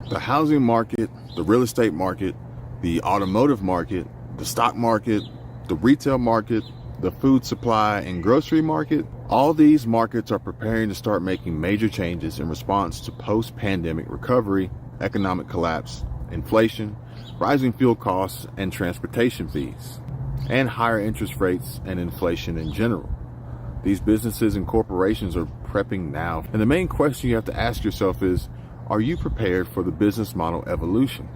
The housing market, the real estate market, the automotive market, the stock market, the retail market, the food supply and grocery market, all these markets are preparing to start making major changes in response to post-pandemic recovery, economic collapse, inflation, rising fuel costs and transportation fees, and higher interest rates and inflation in general. These businesses and corporations are prepping now. And the main question you have to ask yourself is, are you prepared for the business model evolution?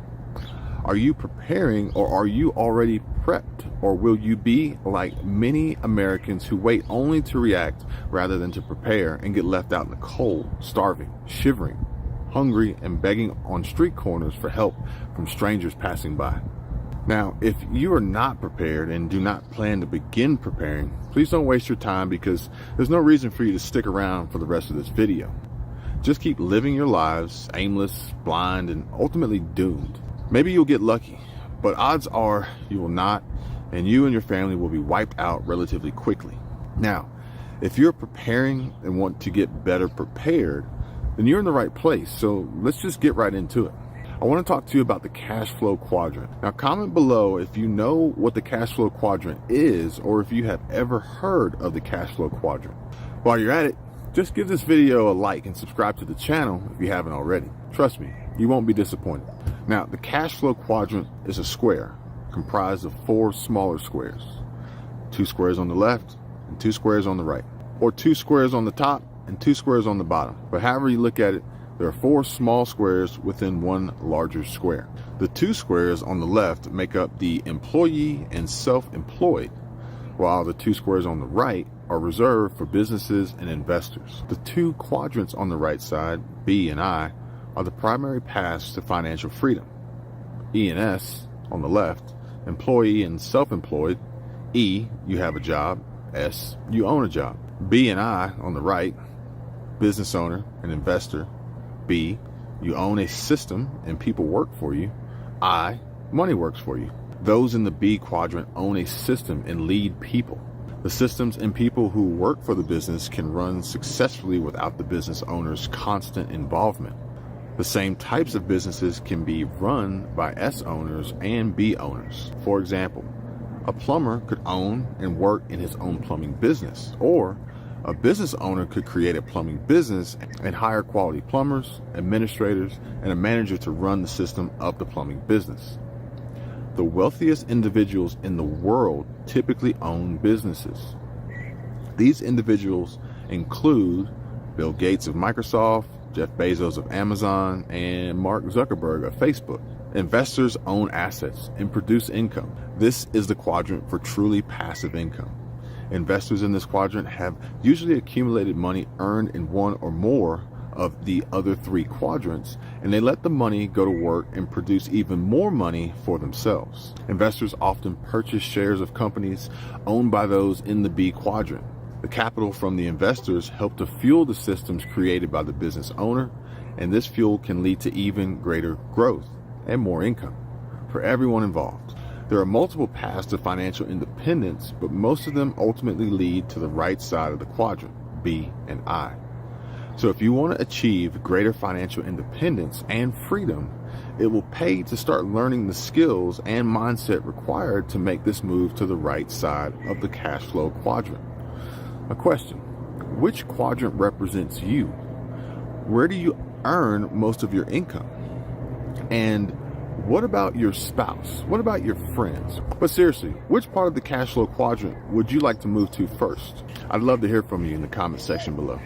Are you preparing, or are you already prepped? Or will you be like many Americans who wait only to react rather than to prepare and get left out in the cold, starving, shivering, hungry, and begging on street corners for help from strangers passing by? Now, if you are not prepared and do not plan to begin preparing, please don't waste your time, because there's no reason for you to stick around for the rest of this video. Just keep living your lives aimless, blind, and ultimately doomed. Maybe you'll get lucky, but odds are you will not, and you and your family will be wiped out relatively quickly. Now, if you're preparing and want to get better prepared, then you're in the right place. So let's just get right into it. I want to talk to you about the cash flow quadrant. Now, comment below if you know what the cash flow quadrant is, or if you have ever heard of the cash flow quadrant. While you're at it, just give this video a like and subscribe to the channel if you haven't already. Trust me, you won't be disappointed. Now, the cash flow quadrant is a square comprised of 4 smaller squares. 2 squares on the left and 2 squares on the right. Or 2 squares on the top and 2 squares on the bottom. But however you look at it, there are 4 small squares within one larger square. The 2 squares on the left make up the employee and self-employed, while the 2 squares on the right are reserved for businesses and investors. The 2 quadrants on the right side, B and I, are the primary paths to financial freedom. E and S on the left, employee and self-employed. E, you have a job. S, you own a job. B and I on the right, business owner and investor. B, you own a system and people work for you. I, money works for you. Those in the B quadrant own a system and lead people. The systems and people who work for the business can run successfully without the business owner's constant involvement. The same types of businesses can be run by S owners and B owners. For example, a plumber could own and work in his own plumbing business, or a business owner could create a plumbing business and hire quality plumbers, administrators, and a manager to run the system of the plumbing business. The wealthiest individuals in the world typically own businesses. These individuals include Bill Gates of Microsoft, Jeff Bezos of Amazon, and Mark Zuckerberg of Facebook. Investors own assets and produce income. This is the quadrant for truly passive income. Investors in this quadrant have usually accumulated money earned in one or more of the other 3 quadrants, and they let the money go to work and produce even more money for themselves. Investors often purchase shares of companies owned by those in the B quadrant. The capital from the investors help to fuel the systems created by the business owner, and this fuel can lead to even greater growth and more income for everyone involved. There are multiple paths to financial independence, but most of them ultimately lead to the right side of the quadrant, B and I. So if you want to achieve greater financial independence and freedom, it will pay to start learning the skills and mindset required to make this move to the right side of the cash flow quadrant. A question: which quadrant represents you? Where do you earn most of your income? And what about your spouse? What about your friends? But seriously, which part of the cash flow quadrant would you like to move to first? I'd love to hear from you in the comment section below.